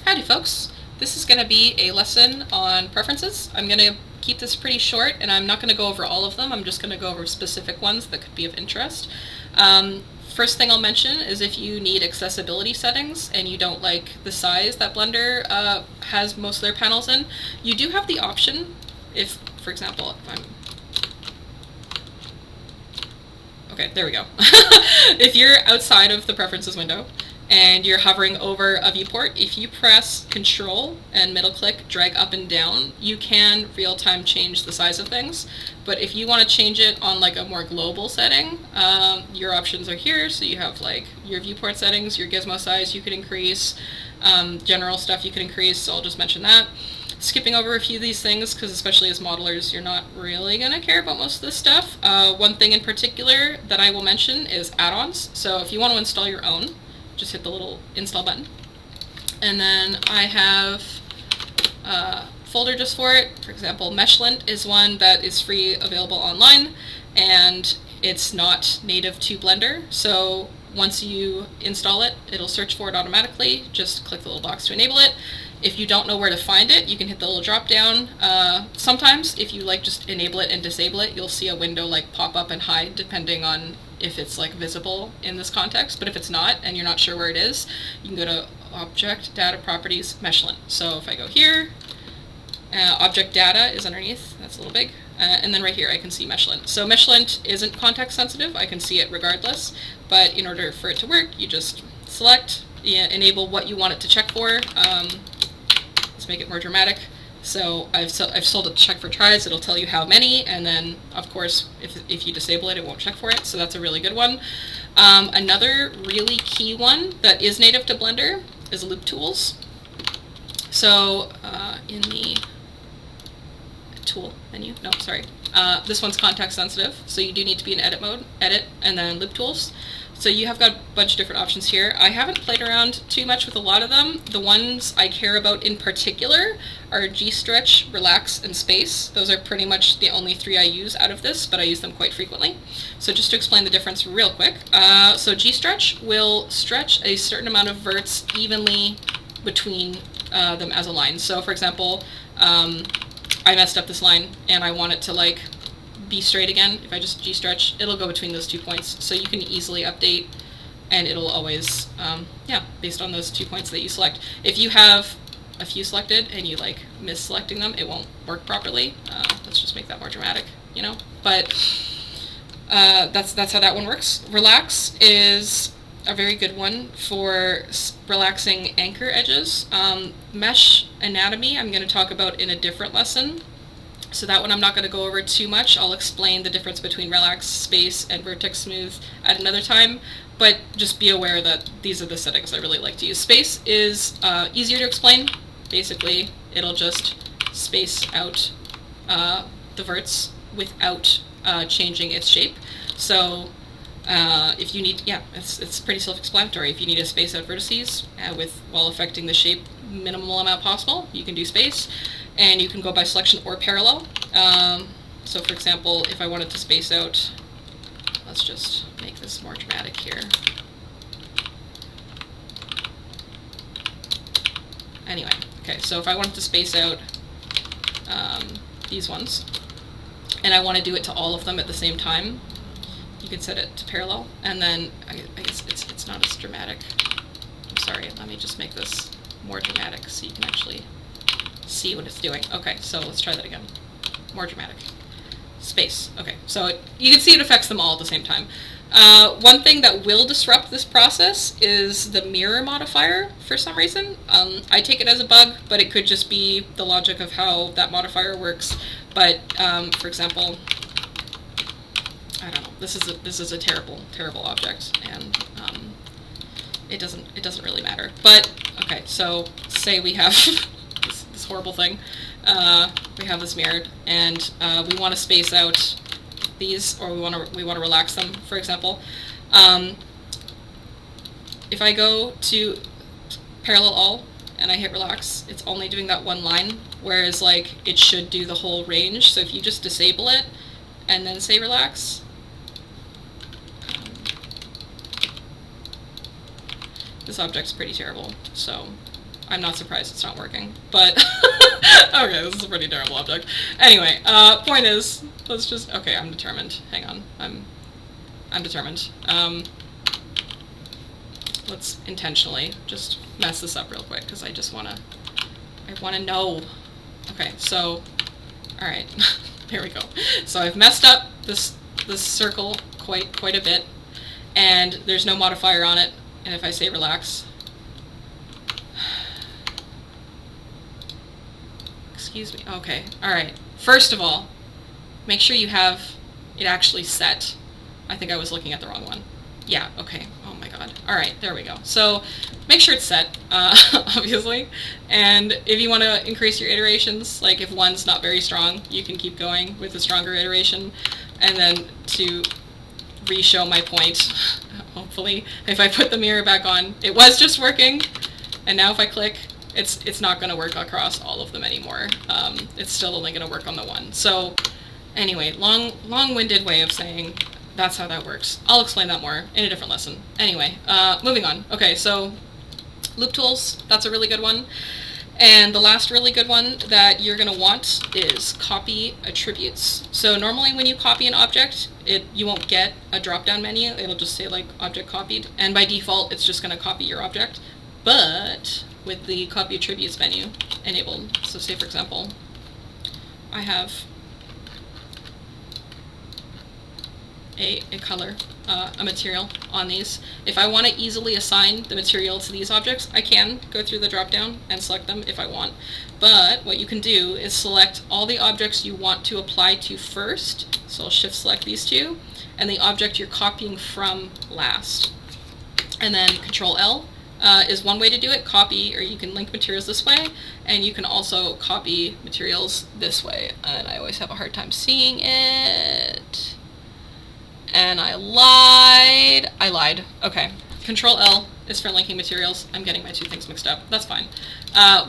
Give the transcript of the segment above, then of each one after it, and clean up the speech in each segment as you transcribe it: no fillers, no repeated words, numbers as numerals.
Howdy folks, this is going to be a lesson on preferences. I'm going to keep this pretty short and I'm not going to go over all of them, I'm just going to go over specific ones that could be of interest. First thing I'll mention is if you need accessibility settings and you don't like the size that Blender has most of their panels in, you do have the option, if, for example, okay, there we go. If you're outside of the preferences window and you're hovering over a viewport, if you press Control and middle click, drag up and down, you can real-time change the size of things. But if you want to change it on like a more global setting, your options are here. So you have like your viewport settings, your gizmo size you could increase, general stuff you could increase, so I'll just mention that. Skipping over a few of these things, because especially as modelers, you're not really going to care about most of this stuff. One thing in particular that I will mention is add-ons. So if you want to install your own, just hit the little install button. And then I have a folder just for it. For example, meshlint is one that is free, available online, and it's not native to Blender. So once you install it, it'll search for it automatically. Just click the little box to enable it. If you don't know where to find it, you can hit the little drop down. Sometimes if you like just enable it and disable it, you'll see a window like pop up and hide depending on if it's like visible in this context. But if it's not and you're not sure where it is, you can go to Object Data Properties Meshlint. So if I go here, Object Data is underneath, that's a little big, and then right here I can see Meshlint. So Meshlint isn't context sensitive, I can see it regardless, but in order for it to work, you just select, enable what you want it to check for. Let's make it more dramatic. So I've sold it to check for tries, it'll tell you how many, and then of course if you disable it, it won't check for it, so that's a really good one. Another really key one that is native to Blender is loop tools. So in the tool menu, no, sorry, this one's context sensitive, so you do need to be in edit mode, edit, and then loop tools. So you have got a bunch of different options here. I haven't played around too much with a lot of them. The ones I care about in particular are G-stretch, relax, and space. Those are pretty much the only three I use out of this, but I use them quite frequently. So just to explain the difference real quick. So G-stretch will stretch a certain amount of verts evenly between them as a line. So for example, I messed up this line and I want it to like be straight again. If I just G-stretch, it'll go between those 2 points. So you can easily update and it'll always, based on those 2 points that you select. If you have a few selected and you like mis-selecting them, it won't work properly. Let's just make that more dramatic, you know? But that's how that one works. Relax is a very good one for relaxing anchor edges. Mesh anatomy I'm going to talk about in a different lesson. So that one I'm not going to go over too much. I'll explain the difference between relax, space, and vertex smooth at another time, but just be aware that these are the settings I really like to use. Space is easier to explain. Basically, it'll just space out the verts without changing its shape. So if you need, it's pretty self-explanatory. If you need to space out vertices while affecting the shape minimal amount possible, you can do space. And you can go by selection or parallel. So for example, if I wanted to space out, let's just make this more dramatic here. Anyway, okay, so if I wanted to space out these ones, and I want to do it to all of them at the same time, you can set it to parallel, and then I guess it's not as dramatic. I'm sorry, let me just make this more dramatic so you can actually see what it's doing. Okay, so let's try that again. More dramatic. Space. Okay, so you can see it affects them all at the same time. One thing that will disrupt this process is the mirror modifier for some reason. I take it as a bug, but it could just be the logic of how that modifier works. But for example, I don't know. This is a terrible object, and it doesn't really matter. But okay, so say we have this horrible thing. We have this mirrored, and we want to space out these, or we want to relax them, for example. If I go to parallel all and I hit relax, it's only doing that one line, whereas like it should do the whole range. So if you just disable it and then say relax, this object's pretty terrible. So I'm not surprised it's not working, but okay, this is a pretty terrible object. Anyway, point is, let's just, okay, I'm determined. Hang on, I'm determined. Let's intentionally just mess this up real quick, because I wanna know. Okay, so, alright, there we go. So I've messed up this circle quite a bit, and there's no modifier on it, and if I say relax, excuse me, okay, alright, first of all, make sure you have it actually set. I think I was looking at the wrong one. Yeah, okay, oh my god, alright, there we go. So, make sure it's set, obviously, and if you want to increase your iterations, like if one's not very strong, you can keep going with a stronger iteration, and then to re-show my point, hopefully, if I put the mirror back on, it was just working, and now if I click, it's not going to work across all of them anymore. It's still only going to work on the one. So, anyway, long-winded way of saying that's how that works. I'll explain that more in a different lesson. Anyway, moving on. Okay, so loop tools, that's a really good one. And the last really good one that you're going to want is copy attributes. So normally when you copy an object, you won't get a drop-down menu. It'll just say like object copied, and by default it's just going to copy your object. But with the copy attributes menu enabled, so say for example, I have a color, a material on these. If I want to easily assign the material to these objects, I can go through the drop down and select them if I want. But what you can do is select all the objects you want to apply to first, so I'll shift select these two, and the object you're copying from last. And then Control L is one way to do it, copy, or you can link materials this way, and you can also copy materials this way. And I always have a hard time seeing it. And I lied. Okay. Control L is for linking materials. I'm getting my two things mixed up. That's fine.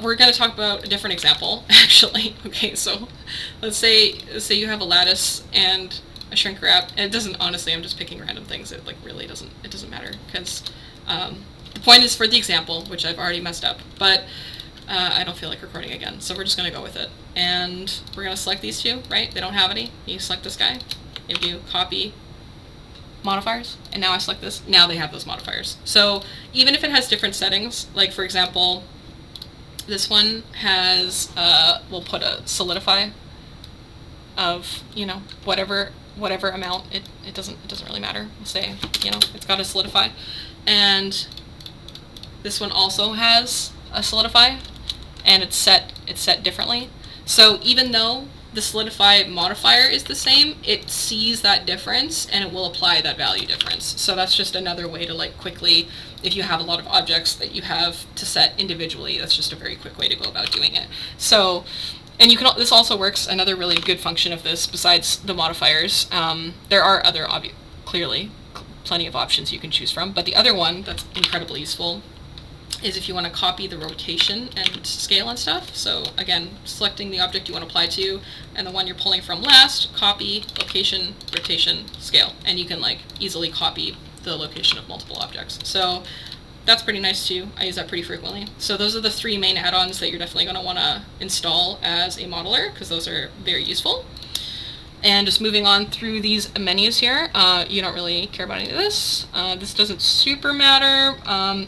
We're going to talk about a different example, actually. Okay, so let's say you have a lattice and a shrink wrap. And it doesn't, honestly, I'm just picking random things. It like really doesn't matter, because the point is for the example, which I've already messed up, but I don't feel like recording again, so we're just going to go with it. And we're going to select these two, right? They don't have any. You select this guy. If you copy modifiers, and now I select this, now they have those modifiers. So even if it has different settings, like for example, this one has, we'll put a solidify of, you know, whatever amount, it doesn't really matter. We'll say, you know, it's got a solidify. And this one also has a solidify, and it's set differently. So even though the solidify modifier is the same, it sees that difference and it will apply that value difference. So that's just another way to like quickly, if you have a lot of objects that you have to set individually, that's just a very quick way to go about doing it. So, and you can, this also works, another really good function of this besides the modifiers, there are other, clearly, plenty of options you can choose from, but the other one that's incredibly useful is if you want to copy the rotation and scale and stuff. So again, selecting the object you want to apply to, and the one you're pulling from last, copy, location, rotation, scale. And you can like easily copy the location of multiple objects. So that's pretty nice too. I use that pretty frequently. So those are the three main add-ons that you're definitely going to want to install as a modeler, because those are very useful. And just moving on through these menus here, you don't really care about any of this. This doesn't super matter.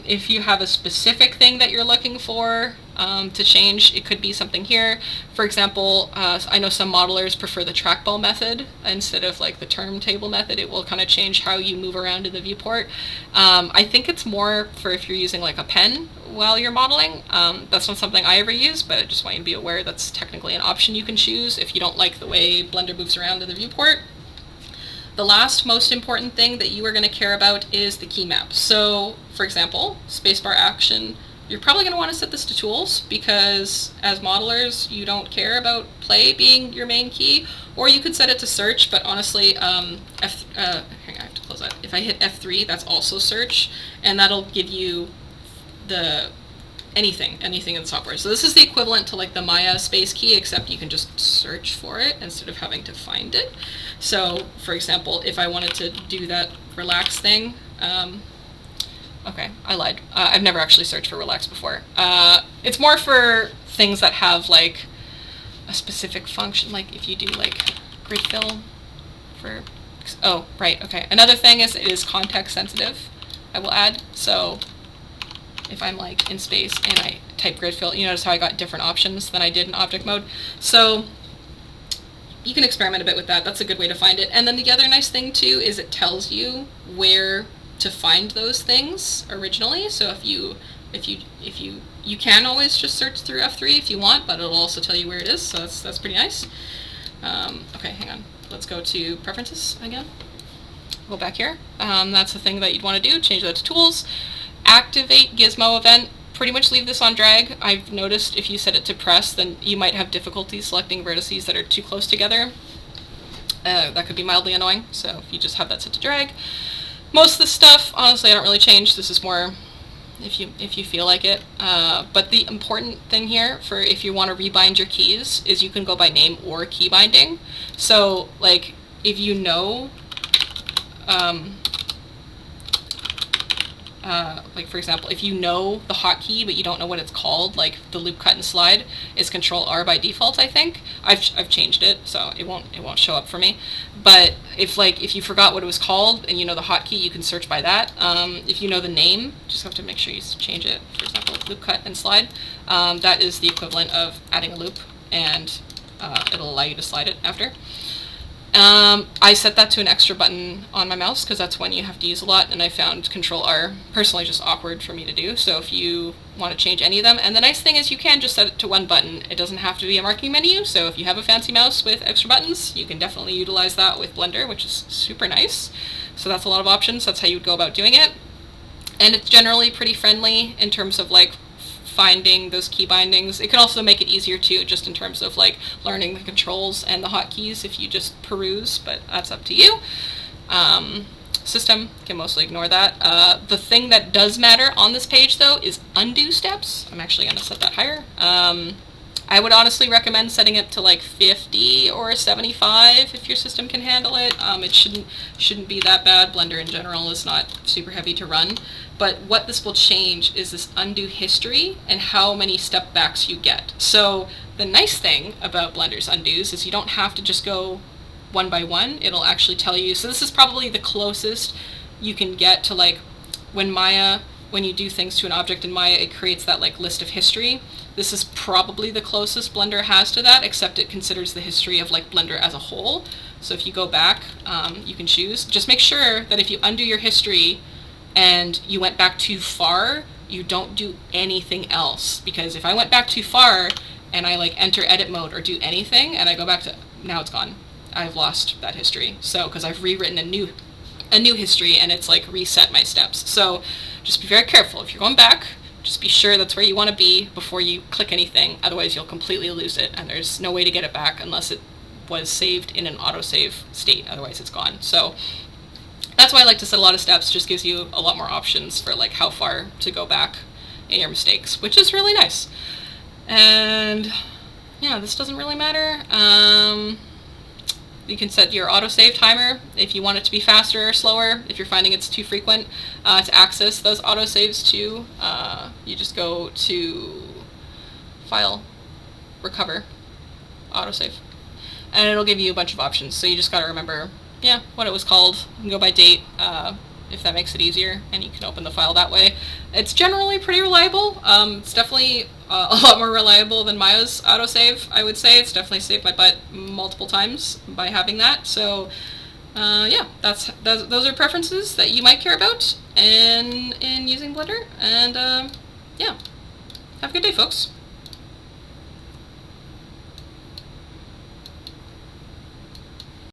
If you have a specific thing that you're looking for to change, it could be something here. For example, I know some modelers prefer the trackball method instead of like the term table method. It will kind of change how you move around in the viewport. I think it's more for if you're using like a pen while you're modeling. That's not something I ever use, but I just want you to be aware that's technically an option you can choose if you don't like the way Blender moves around in the viewport. The last most important thing that you are going to care about is the key map. So, for example, spacebar action, you're probably going to want to set this to tools, because as modelers you don't care about play being your main key, or you could set it to search, but honestly, hang on, I have to close that. If I hit F3, that's also search, and that'll give you the anything in the software. So this is the equivalent to like the Maya space key, except you can just search for it instead of having to find it. So for example, if I wanted to do that relax thing, okay, I lied. I've never actually searched for relax before. It's more for things that have like a specific function, like if you do like grid fill for, oh, right, okay. Another thing is it is context sensitive, I will add. So if I'm like in space and I type grid fill, you notice how I got different options than I did in object mode. So you can experiment a bit with that. That's a good way to find it. And then the other nice thing too is it tells you where to find those things originally. So if you can always just search through F3 if you want, but it'll also tell you where it is. So that's pretty nice. Okay, hang on. Let's go to preferences again. Go back here. That's the thing that you'd want to do. Change that to tools. Activate gizmo event. Pretty much leave this on drag. I've noticed if you set it to press, then you might have difficulty selecting vertices that are too close together. That could be mildly annoying, so if you just have that set to drag. Most of the stuff, honestly, I don't really change. This is more if you feel like it. But the important thing here for if you want to rebind your keys is you can go by name or key binding. So, like, if you know, like for example, if you know the hotkey but you don't know what it's called, like the loop cut and slide is Control R by default. I think I've changed it, so it won't show up for me. But if you forgot what it was called and you know the hotkey, you can search by that. If you know the name, just have to make sure you change it. For example, loop cut and slide. That is the equivalent of adding a loop, and it'll allow you to slide it after. I set that to an extra button on my mouse because that's one you have to use a lot, and I found Control R personally just awkward for me to do. So if you want to change any of them, and the nice thing is you can just set it to one button. It doesn't have to be a marking menu, so if you have a fancy mouse with extra buttons, you can definitely utilize that with Blender, which is super nice. So that's a lot of options. That's how you would go about doing it. And it's generally pretty friendly in terms of like finding those key bindings. It can also make it easier too, just in terms of like learning the controls and the hotkeys if you just peruse, but that's up to you. System can mostly ignore that. The thing that does matter on this page though is undo steps. I'm actually going to set that higher. I would honestly recommend setting it to like 50 or 75 if your system can handle it. It shouldn't be that bad. Blender in general is not super heavy to run. But what this will change is this undo history and how many step backs you get. So the nice thing about Blender's undos is you don't have to just go one by one. It'll actually tell you. So this is probably the closest you can get to like when you do things to an object in Maya, it creates that like list of history. This is probably the closest Blender has to that, except it considers the history of like Blender as a whole. So if you go back, you can choose. Just make sure that if you undo your history and you went back too far, you don't do anything else. Because if I went back too far and I like enter edit mode or do anything and I go back to, now it's gone. I've lost that history. So, because I've rewritten a new history and it's like reset my steps. So just be very careful. If you're going back, just be sure that's where you want to be before you click anything. Otherwise you'll completely lose it and there's no way to get it back unless it was saved in an autosave state. Otherwise it's gone. So that's why I like to set a lot of steps. Just gives you a lot more options for like how far to go back in your mistakes, which is really nice. And yeah, this doesn't really matter. You can set your autosave timer if you want it to be faster or slower. If you're finding it's too frequent to access those autosaves too, you just go to File, Recover, Autosave, and it'll give you a bunch of options. So you just got to remember, what it was called. You can go by date if that makes it easier, and you can open the file that way. It's generally pretty reliable. It's definitely a lot more reliable than Maya's autosave, I would say. It's definitely saved my butt multiple times by having that. So yeah, those are preferences that you might care about in using Blender. And yeah, have a good day, folks.